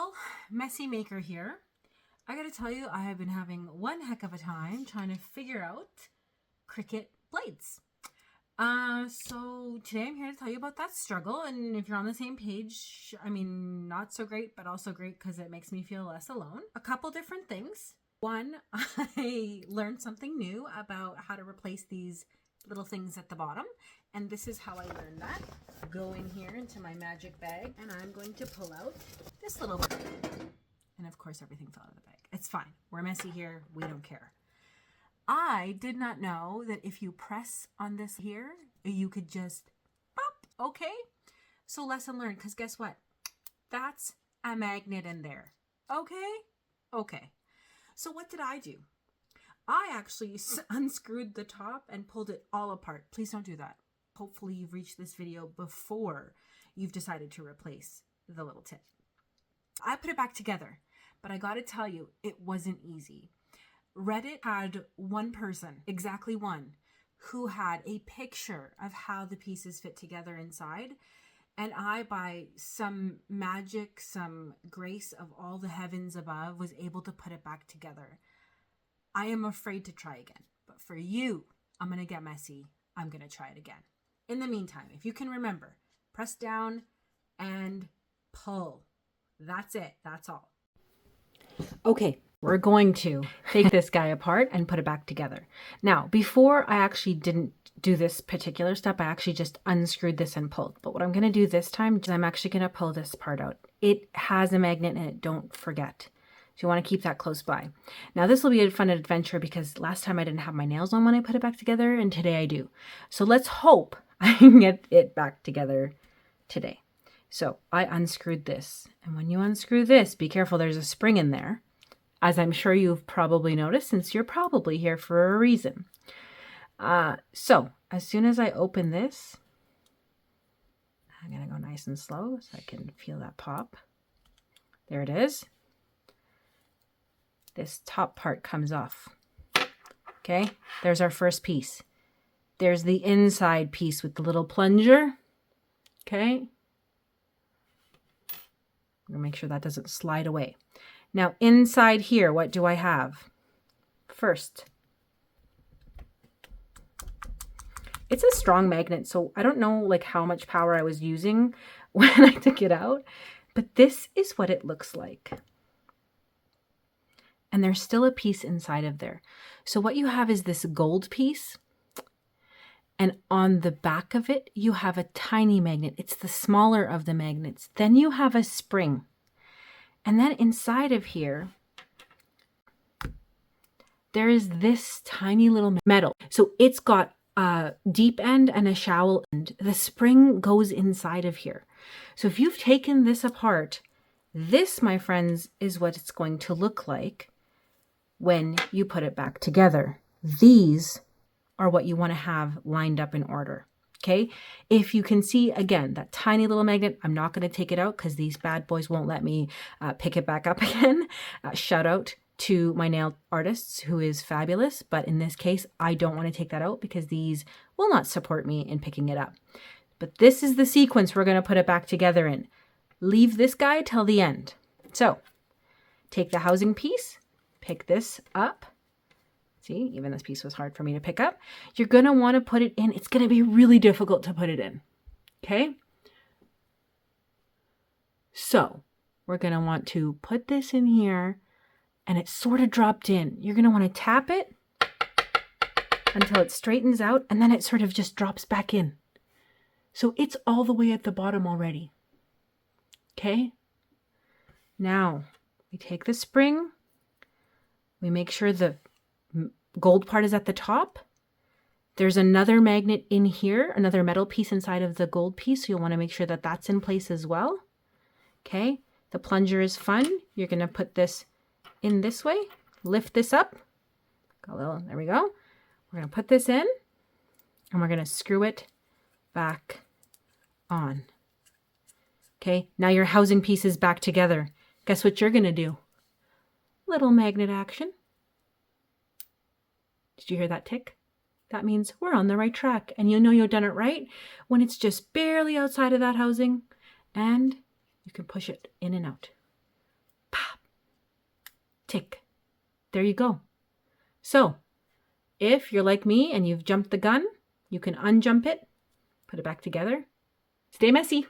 Well, Messy Maker here. I gotta tell you, I have been having one heck of a time trying to figure out Cricut blades. So today I'm here to tell you about that struggle, and if you're on the same page, I mean, not so great, but also great because it makes me feel less alone. A couple different things. One, I learned something new about how to replace these little things at the bottom, and this is how I learned that. Go in here into my magic bag, and I'm going to pull out this little bag. And of course, everything fell out of the bag. It's fine. We're messy here. We don't care. I did not know that if you press on this here, you could just pop. Okay. So lesson learned, because guess what? That's a magnet in there. Okay. Okay. So what did I do? I actually unscrewed the top and pulled it all apart. Please don't do that. Hopefully you've reached this video before you've decided to replace the little tip. I put it back together, but I got to tell you, it wasn't easy. Reddit had one person, exactly one, who had a picture of how the pieces fit together inside. And I, by some magic, some grace of all the heavens above, was able to put it back together. I am afraid to try again, but for you, I'm going to get messy. I'm going to try it again. In the meantime, if you can remember, press down and pull. That's it. That's all. Okay, we're going to take this guy apart and put it back together. Now, before I actually didn't do this particular step, I actually just unscrewed this and pulled. But what I'm going to do this time is I'm actually going to pull this part out. It has a magnet in it, don't forget. So you want to keep that close by. Now this will be a fun adventure because last time I didn't have my nails on when I put it back together, and today I do. So let's hope I can get it back together today. So I unscrewed this. And when you unscrew this, be careful, there's a spring in there, as I'm sure you've probably noticed since you're probably here for a reason. So as soon as I open this, I'm going to go nice and slow so I can feel that pop. There it is. This top part comes off. Okay, there's our first piece. There's the inside piece with the little plunger. Okay. I'm going to make sure that doesn't slide away. Now inside here, what do I have? First, it's a strong magnet, so I don't know like how much power I was using when I took it out, but this is what it looks like. And there's still a piece inside of there. So what you have is this gold piece. And on the back of it, you have a tiny magnet. It's the smaller of the magnets. Then you have a spring. And then inside of here, there is this tiny little metal. So it's got a deep end and a shallow end. The spring goes inside of here. So if you've taken this apart, this, my friends, is what it's going to look like when you put it back together. These are what you want to have lined up in order. Okay. If you can see, again, that tiny little magnet, I'm not going to take it out because these bad boys won't let me pick it back up again. Shout out to my nail artists who is fabulous. But in this case, I don't want to take that out because these will not support me in picking it up. But this is the sequence we're going to put it back together in. Leave this guy till the end. So take the housing piece, pick this up. See, even this piece was hard for me to pick up. You're going to want to put it in. It's going to be really difficult to put it in. Okay. So we're going to want to put this in here and it's sort of dropped in. You're going to want to tap it until it straightens out and then it sort of just drops back in. So it's all the way at the bottom already. Okay. Now we take the spring. We make sure the gold part is at the top. There's another magnet in here, another metal piece inside of the gold piece. So you'll want to make sure that that's in place as well. Okay. The plunger is fun. You're going to put this in this way, lift this up. Go a little, there we go. We're going to put this in and we're going to screw it back on. Okay. Now your housing piece is back together. Guess what you're going to do? Little magnet action. Did you hear that tick? That means we're on the right track. And you know you've done it right when it's just barely outside of that housing and you can push it in and out. tick. There you go. So, if you're like me and you've jumped the gun, you can unjump it, put it back together. Stay messy.